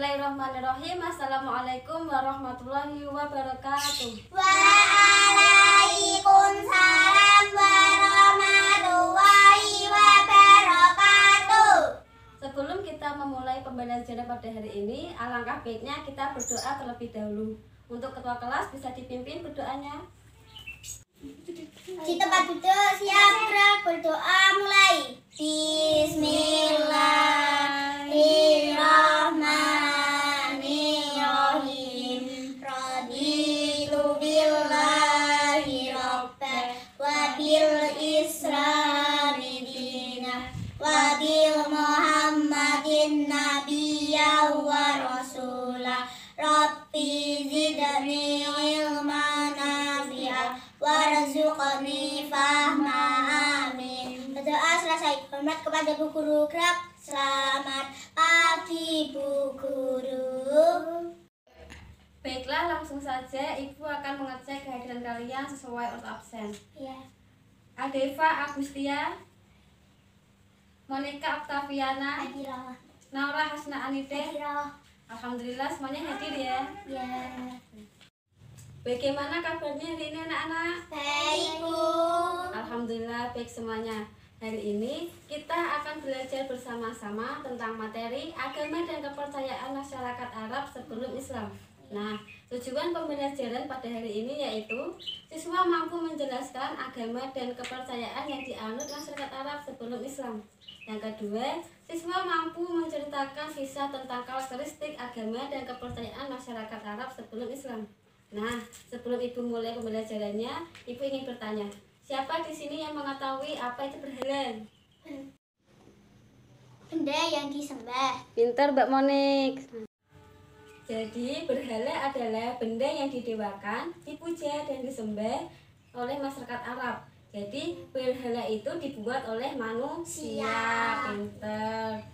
Bismillahirrahmanirrahim. Assalamualaikum warahmatullahi wabarakatuh. Waalaikumsalam warahmatullahi wabarakatuh. Sebelum kita memulai pembelajaran pada hari ini, alangkah baiknya kita berdoa terlebih dahulu. Untuk ketua kelas bisa dipimpin berdoanya. Di tempat duduk siap gerak, berdoa mulai. Bismillahirrahmanirrahim. Raditu billahi rabban wa bil islami dinah wa bil muhammadin nabiyya wa rasulah. Rabbi zidni ilman nafi'ah warzuqni fahma, amin. Berdoa selesai. Hormat kepada Bu Guru. Gerak. Selamat pagi Bu Guru. Baiklah, langsung saja Ibu akan mengecek kehadiran kalian sesuai urut absen. Ya. Adeva Agustia, Monica Octaviana, Hadirah. Naura Hasna Anide. Hadirah. Alhamdulillah semuanya hadir ya. Ya. Bagaimana kabarnya hari ini anak-anak? Baik Bu. Alhamdulillah baik semuanya. Hari ini kita akan belajar bersama-sama tentang materi agama dan kepercayaan masyarakat Arab sebelum Islam. Nah, tujuan pembelajaran pada hari ini yaitu siswa mampu menjelaskan agama dan kepercayaan yang dianut masyarakat Arab sebelum Islam. Yang kedua, siswa mampu menceritakan kisah tentang karakteristik agama dan kepercayaan masyarakat Arab sebelum Islam. Nah, sebelum Ibu mulai pembelajarannya, Ibu ingin bertanya, siapa di sini yang mengetahui apa itu berhala? Benda yang disembah. Pintar Mbak Monik. Jadi berhala adalah benda yang didewakan, dipuja dan disembah oleh masyarakat Arab. Jadi berhala itu dibuat oleh manusia. Pintar.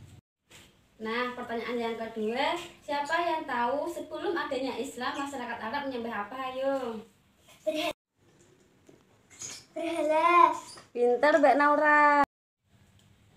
Nah, pertanyaan yang kedua, siapa yang tahu sebelum adanya Islam masyarakat Arab menyembah apa? Ayo. Berhala. Pintar Mbak Naura.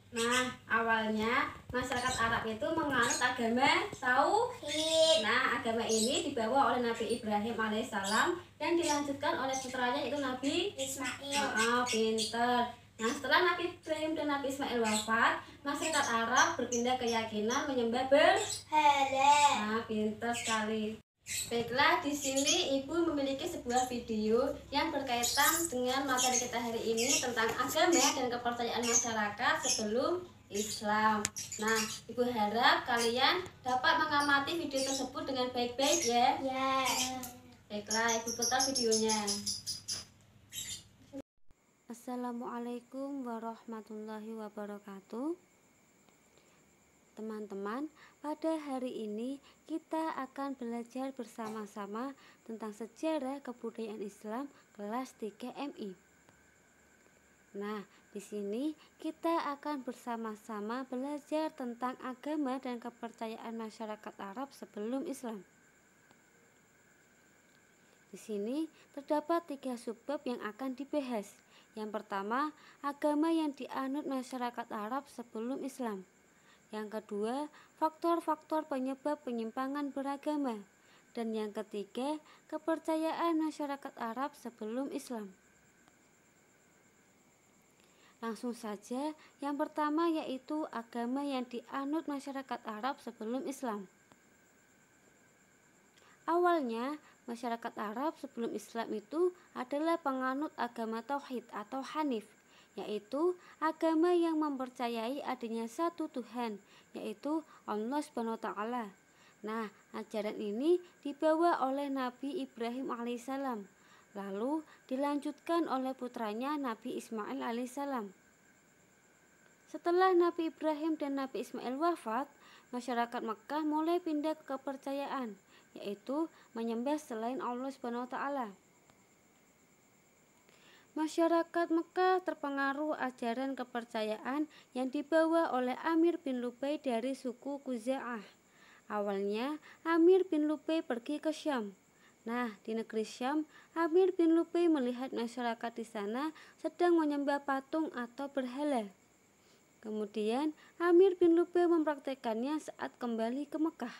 Nah, awalnya masyarakat Arab itu menganut agama tauhid. Nah, agama ini dibawa oleh Nabi Ibrahim alaihissalam dan dilanjutkan oleh putranya itu Nabi Ismail. Pintar. Nah, setelah Nabi Ibrahim dan Nabi Ismail wafat, masyarakat Arab berpindah keyakinan menyembah berhala. Nah, pintar sekali. Baiklah, di sini Ibu memiliki sebuah video yang berkaitan dengan materi kita hari ini tentang agama dan kepercayaan masyarakat sebelum Islam. Nah, Ibu harap kalian dapat mengamati video tersebut dengan baik-baik ya. Ya. Baiklah, Ibu putar videonya. Assalamualaikum warahmatullahi wabarakatuh. Teman-teman, pada hari ini kita akan belajar bersama-sama tentang sejarah kebudayaan Islam kelas 3 MI. Nah, di sini kita akan bersama-sama belajar tentang agama dan kepercayaan masyarakat Arab sebelum Islam. Di sini terdapat 3 subbab yang akan dibahas. Yang pertama, agama yang dianut masyarakat Arab sebelum Islam. Yang kedua, faktor-faktor penyebab penyimpangan beragama. Dan yang ketiga, kepercayaan masyarakat Arab sebelum Islam. Langsung saja, yang pertama yaitu agama yang dianut masyarakat Arab sebelum Islam. Awalnya, masyarakat Arab sebelum Islam itu adalah penganut agama tauhid atau hanif, yaitu agama yang mempercayai adanya satu Tuhan, yaitu Allah Subhanahu wa Ta'ala. Nah, ajaran ini dibawa oleh Nabi Ibrahim alaihissalam, lalu dilanjutkan oleh putranya Nabi Ismail alaihissalam. Setelah Nabi Ibrahim dan Nabi Ismail wafat, masyarakat Mekah mulai pindah ke kepercayaan, yaitu menyembah selain Allah Subhanahu wa Ta'ala. Masyarakat Mekah terpengaruh ajaran kepercayaan yang dibawa oleh Amir bin Lubai dari suku Khuza'ah. Awalnya Amir bin Lubai pergi ke Syam. Nah, di negeri Syam, Amir bin Lubai melihat masyarakat di sana sedang menyembah patung atau berhala. Kemudian Amir bin Lubai mempraktekannya saat kembali ke Mekah.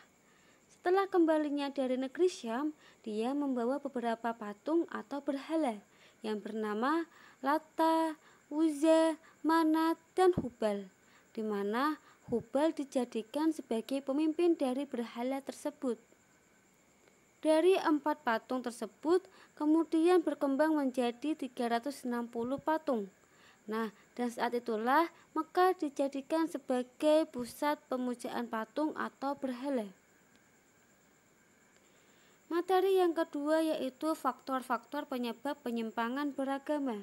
Setelah kembalinya dari negeri Syam, dia membawa beberapa patung atau berhala yang bernama Lata, Uzza, Manat, dan Hubal, di mana Hubal dijadikan sebagai pemimpin dari berhala tersebut. Dari 4 patung tersebut kemudian berkembang menjadi 360 patung. Nah, dan saat itulah Mekah dijadikan sebagai pusat pemujaan patung atau berhala. Materi yang kedua yaitu faktor-faktor penyebab penyimpangan beragama.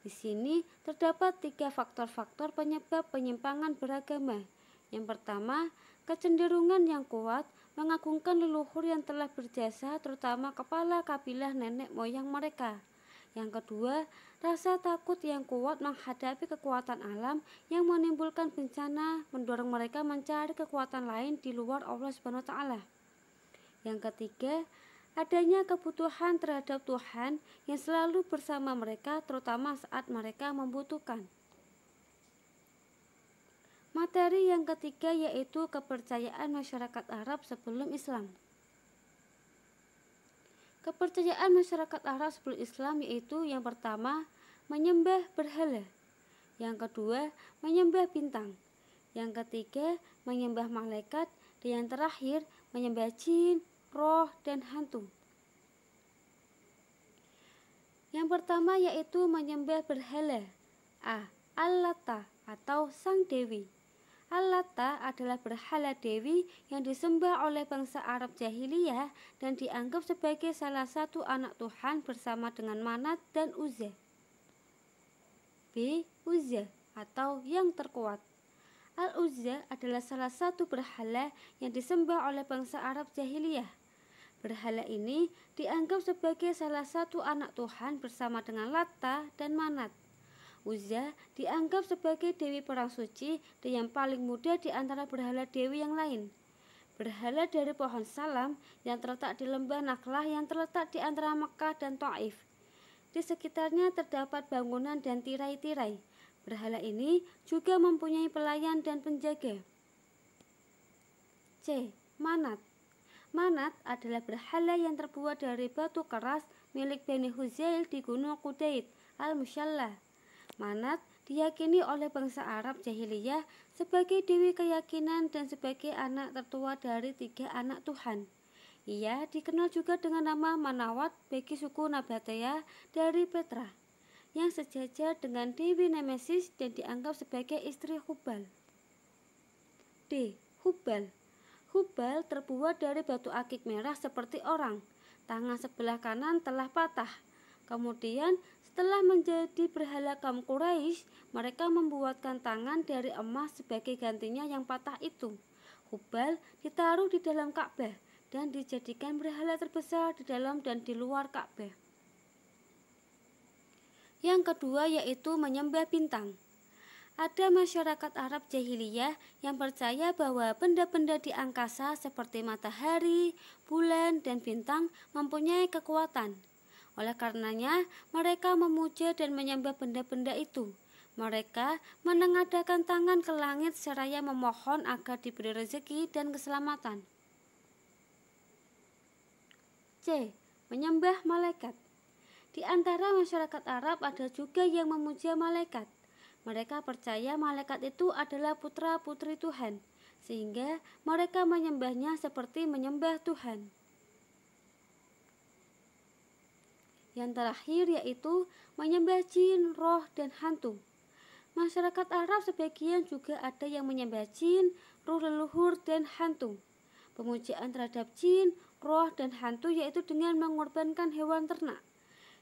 Di sini terdapat 3 faktor-faktor penyebab penyimpangan beragama. Yang pertama, kecenderungan yang kuat mengagungkan leluhur yang telah berjasa, terutama kepala kabilah nenek moyang mereka. Yang kedua, rasa takut yang kuat menghadapi kekuatan alam yang menimbulkan bencana, mendorong mereka mencari kekuatan lain di luar Allah SWT. Yang ketiga, adanya kebutuhan terhadap Tuhan yang selalu bersama mereka, terutama saat mereka membutuhkan. Materi yang ketiga yaitu kepercayaan masyarakat Arab sebelum Islam. Kepercayaan masyarakat Arab sebelum Islam yaitu yang pertama, menyembah berhala. Yang kedua, menyembah bintang. Yang ketiga, menyembah malaikat. Dan yang terakhir, menyembah jin, roh, dan hantu. Yang pertama yaitu menyembah berhala. A. Al-Lata atau Sang Dewi. Al-Lata adalah berhala dewi yang disembah oleh bangsa Arab jahiliyah dan dianggap sebagai salah satu anak Tuhan bersama dengan Manat dan Uzza. B. Uzza atau yang terkuat. Al-Uzza adalah salah satu berhala yang disembah oleh bangsa Arab jahiliyah. Berhala ini dianggap sebagai salah satu anak Tuhan bersama dengan Lata dan Manat. Uzza dianggap sebagai dewi perang suci dan yang paling muda di antara berhala dewi yang lain. Berhala dari pohon salam yang terletak di lembah Nakhlah yang terletak di antara Mekah dan Taif. Di sekitarnya terdapat bangunan dan tirai-tirai. Berhala ini juga mempunyai pelayan dan penjaga. C. Manat. Manat adalah berhala yang terbuat dari batu keras milik Bani Huzail di Gunung Qudait Al-Musyallah. Manat diyakini oleh bangsa Arab jahiliyah sebagai dewi keyakinan dan sebagai anak tertua dari 3 anak Tuhan. Ia dikenal juga dengan nama Manawat bagi suku Nabatea dari Petra, yang sejajar dengan Dewi Nemesis dan dianggap sebagai istri Hubal. D. Hubal. Hubal terbuat dari batu akik merah seperti orang. Tangan sebelah kanan telah patah. Kemudian setelah menjadi berhala kaum Quraisy, mereka membuatkan tangan dari emas sebagai gantinya yang patah itu. Hubal ditaruh di dalam Ka'bah dan dijadikan berhala terbesar di dalam dan di luar Ka'bah. Yang kedua yaitu menyembah bintang. Ada masyarakat Arab jahiliyah yang percaya bahwa benda-benda di angkasa seperti matahari, bulan, dan bintang mempunyai kekuatan. Oleh karenanya, mereka memuja dan menyembah benda-benda itu. Mereka menengadahkan tangan ke langit seraya memohon agar diberi rezeki dan keselamatan. C. Menyembah malaikat. Di antara masyarakat Arab ada juga yang memuja malaikat. Mereka percaya malaikat itu adalah putra-putri Tuhan, sehingga mereka menyembahnya seperti menyembah Tuhan. Yang terakhir yaitu menyembah jin, roh, dan hantu. Masyarakat Arab sebagian juga ada yang menyembah jin, roh leluhur, dan hantu. Pemujaan terhadap jin, roh, dan hantu yaitu dengan mengorbankan hewan ternak.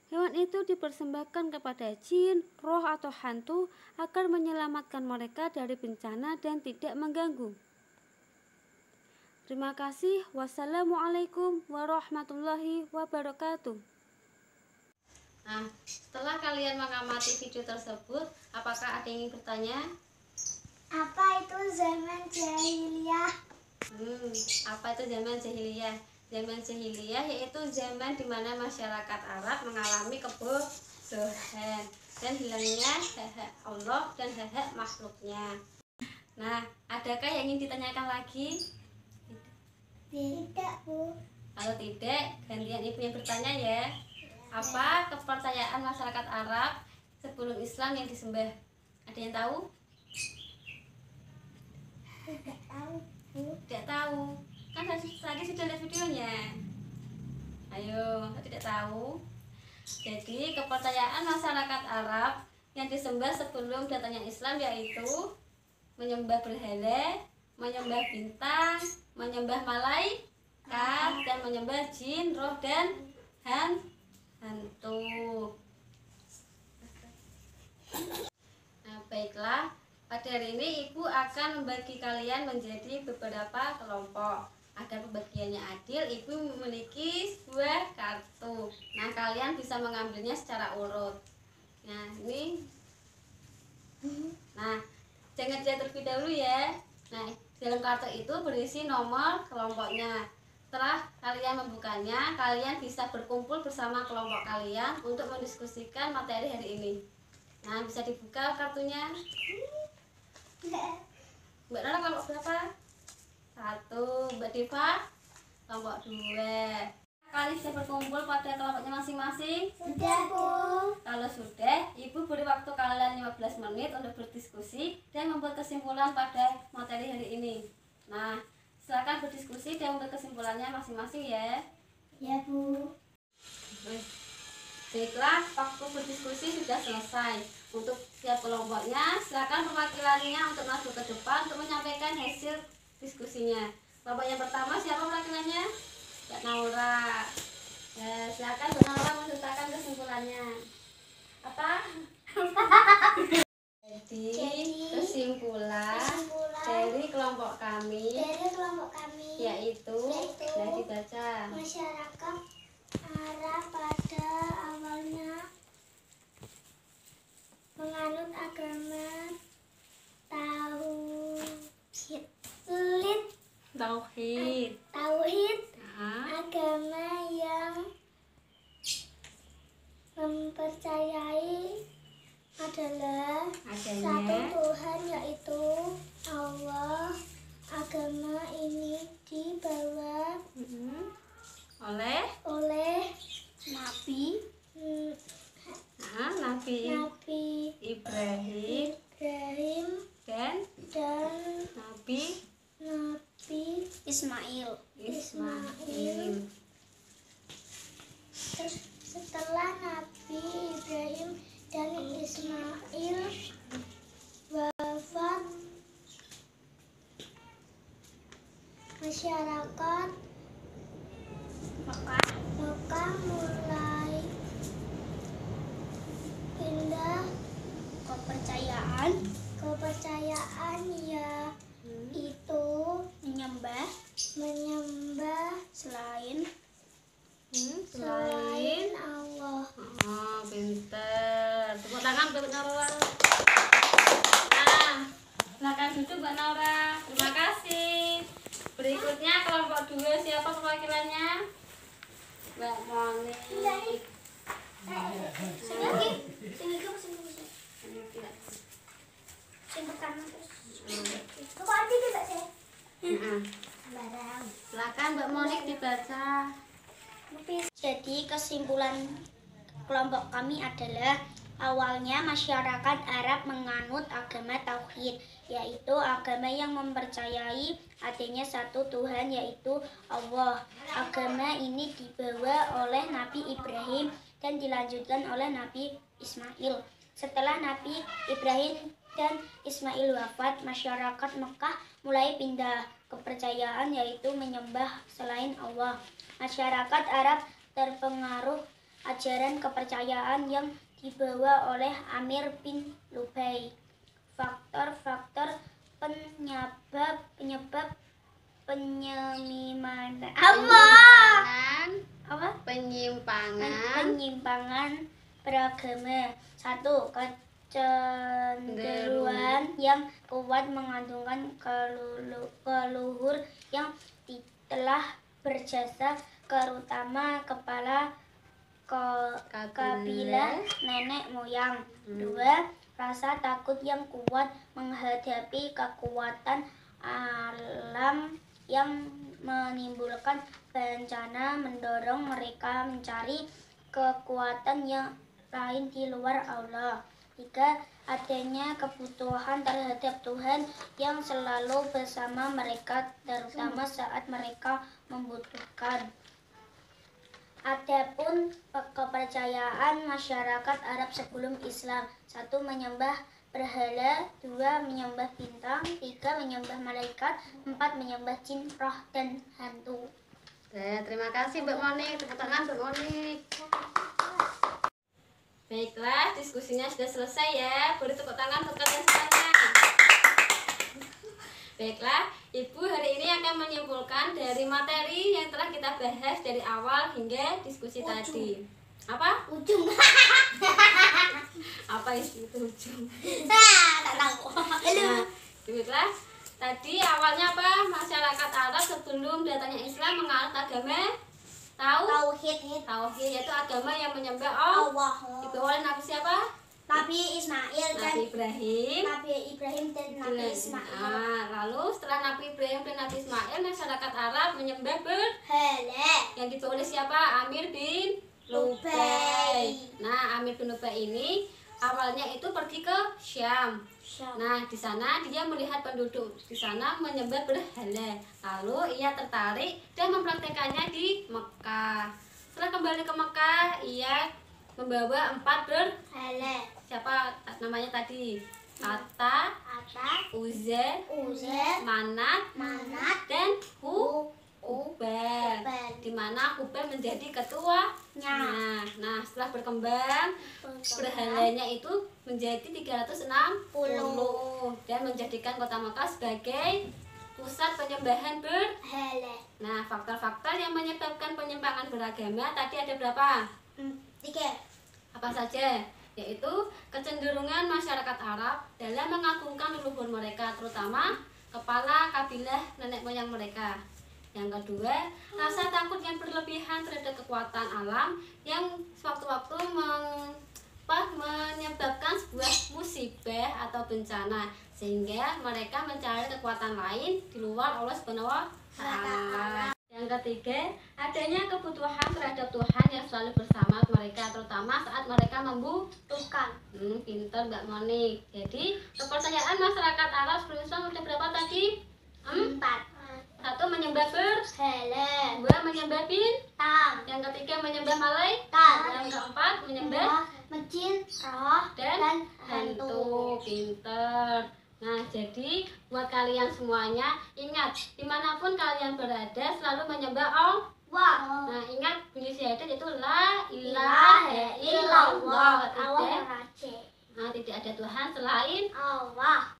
Hewan itu dipersembahkan kepada jin, roh, atau hantu agar menyelamatkan mereka dari bencana dan tidak mengganggu. Terima kasih. Wassalamualaikum warahmatullahi wabarakatuh. Nah, setelah kalian mengamati video tersebut, apakah ada yang ingin bertanya? Apa itu zaman jahiliyah? Apa itu zaman jahiliyah? Zaman jahiliyah yaitu zaman di mana masyarakat Arab mengalami kebodohan dan hilangnya hak-hak Allah dan hak-hak makhluknya. Nah, adakah yang ingin ditanyakan lagi? Tidak, Bu. Kalau tidak, gantian ibu yang bertanya ya. Apa kepercayaan masyarakat Arab sebelum Islam yang disembah? Ada yang tahu? Tidak tahu, Bu. Tidak tahu. Kan tadi sudah lihat videonya. Ayo, tidak tahu. Jadi kepercayaan masyarakat Arab yang disembah sebelum datangnya Islam yaitu menyembah berhala, menyembah bintang, menyembah malaikat, dan menyembah jin, roh, dan hantu. Nah, baiklah, pada hari ini ibu akan membagi kalian menjadi beberapa kelompok. Agar pembagiannya adil, ibu memiliki sebuah kartu. Nah, kalian bisa mengambilnya secara urut. Nah, ini. Nah, jangan dilihat terlebih dahulu ya. Nah, dalam kartu itu berisi nomor kelompoknya. Setelah kalian membukanya, kalian bisa berkumpul bersama kelompok kalian untuk mendiskusikan materi hari ini. Nah, bisa dibuka kartunya. Mbak Nora kelompok berapa? 1. Mbak Diva kelompok 2. Kalian bisa berkumpul pada kelompoknya masing-masing? Sudah, Bu. Kalau sudah, ibu beri waktu kalian 15 menit untuk berdiskusi dan membuat kesimpulan pada materi hari ini. Nah, silakan berdiskusi dan membuat kesimpulannya masing-masing ya. Ya, Bu. Baiklah, waktu berdiskusi sudah selesai. Untuk setiap kelompoknya, silakan perwakilannya untuk masuk ke depan untuk menyampaikan hasil diskusinya. Kelompok yang pertama siapa perwakilannya? Mbak Naura. Ya, silakan Mbak Naura menceritakan kesimpulannya. Apa? Jadi kesimpulan dari kelompok kami yaitu nah dibaca. Masyarakat Arab pada awalnya menganut agama Tauhid, agama yang mempercayai adalah satu Tuhan yaitu Allah. Agama ini dibawa oleh Nabi Ibrahim dan Nabi Ismail. Setelah Nabi Ibrahim dan Ismail wafat, masyarakat Mekah mulai pindah kepercayaan yaitu menyembah selain Allah. Oh, pinter. Tepuk tangan untuk Naura. Nah, silakan duduk Mbak Naura. Terima kasih. Berikutnya kelompok 2 siapa perwakilannya? Mbak Moni. Silakan Mbak Monik dibaca. Jadi kesimpulan kelompok kami adalah awalnya masyarakat Arab menganut agama Tauhid, yaitu agama yang mempercayai adanya satu Tuhan yaitu Allah. Agama ini dibawa oleh Nabi Ibrahim dan dilanjutkan oleh Nabi Ismail. Setelah Nabi Ibrahim dan Ismail wafat, masyarakat Mekah mulai pindah kepercayaan yaitu menyembah selain Allah. Masyarakat Arab terpengaruh ajaran kepercayaan yang dibawa oleh Amir bin Lubai. Faktor-faktor penyebab penyimpangan beragama. 1. Kecenderungan yang kuat menggantungkan leluhur yang telah berjasa, terutama kepala kabilah nenek moyang. 2. Rasa takut yang kuat menghadapi kekuatan alam yang menimbulkan bencana, mendorong mereka mencari kekuatan yang lain di luar Allah. 3. Adanya kebutuhan terhadap Tuhan yang selalu bersama mereka, terutama saat mereka membutuhkan. Adapun kepercayaan masyarakat Arab sebelum Islam: 1. Menyembah berhala, 2. Menyembah bintang, 3. Menyembah malaikat, 4. Menyembah jin, roh, dan hantu. Terima kasih Mbak Monik. Tepuk tangan Mbak Monik. Baiklah, diskusinya sudah selesai ya. Beri tepuk tangan untuk kalian semuanya. Baiklah, Ibu hari ini akan menyimpulkan dari materi yang telah kita bahas dari awal hingga diskusi tadi. Apa? Ujung. Apa itu ujung? Tak tahu. Nah, baiklah. Tadi awalnya apa? Masyarakat Arab sebelum datangnya Islam menganut agama Tauhid. Tauhid, yaitu agama yang menyembah Allah. Allah. Dibawa oleh Nabi siapa? Nabi Ismail dan Nabi Ibrahim. dan Nabi Ismail. Lalu setelah Nabi Ibrahim dan Nabi Ismail, masyarakat Arab menyembah berhala yang dibawa oleh siapa? Amir bin Lubai. Nah, Amir bin Lubai ini awalnya itu pergi ke Syam. Nah, di sana dia melihat penduduk di sana menyembah berhala. Lalu ia tertarik dan mempraktekannya di Mekah. Setelah kembali ke Mekah, ia membawa 4 berhala. Siapa namanya tadi? Lata, Uzza, Manat, dan Hubal. Di mana Hubal menjadi ketuanya. Nah, setelah berkembang, berhalanya itu menjadi 360 dan menjadikan kota Mekah sebagai pusat penyembahan berhala. Nah, faktor-faktor yang menyebabkan penyimpangan beragama tadi ada berapa? 3. Apa saja? Yaitu kecenderungan masyarakat Arab dalam mengagungkan leluhur mereka, terutama kepala kabilah nenek moyang mereka. Yang kedua, rasa takut yang berlebihan terhadap kekuatan alam yang sewaktu-waktu menyebabkan sebuah musibah atau bencana, sehingga mereka mencari kekuatan lain di luar Allah Subhanahu wa Ta'ala. Yang ketiga, adanya kebutuhan terhadap Tuhan yang selalu bersama mereka, terutama saat mereka membutuhkan. Pinter Mbak Monik. Jadi, kepercayaan masyarakat Arab sebelum Islam sudah berapa tadi? 4. 1. Menyembah berhala, 2. menyembah bintang, yang ketiga menyembah malaikat, yang keempat menyembah jin, roh, dan hantu. Pinter. Nah, jadi buat kalian semuanya, ingat, dimanapun kalian berada selalu menyembah Allah. Nah, ingat bunyi syahadat yaitu la ilaha illallah. Tidak ada Tuhan selain Allah.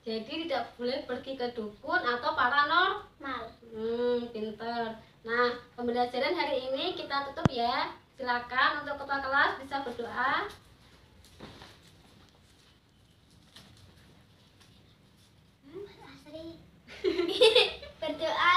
Jadi tidak boleh pergi ke dukun atau paranormal. Pinter. Nah, pembelajaran hari ini kita tutup ya. Silakan untuk ketua kelas bisa berdoa. Berdoa.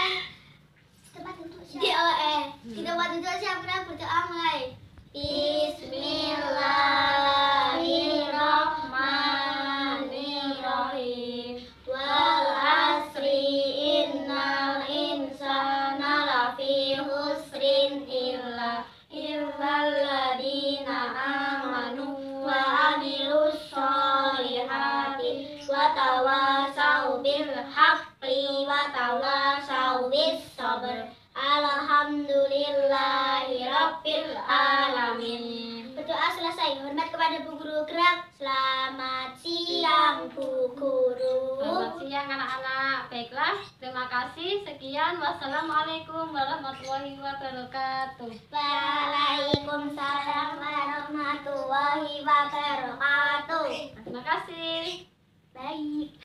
Tempat duduk siapa? Tempat duduk siapa? Berdoa mulai. Bismillahirrahmanirrahim. Wal asri innal insana lafi husrin illa ladina amanu wa amilus solihati wa tawasau bil haqqi wa tawasau bis sabr. Alhamdulillahi rabbil alamin. Berdoa selesai. Hormat kepada Bu Guru Gerak. Selamat siang Bu Guru. Selamat siang anak-anak. Baiklah, terima kasih. Sekian. Wassalamualaikum warahmatullahi wabarakatuh. Waalaikumsalam warahmatullahi wabarakatuh. Terima kasih. Baik.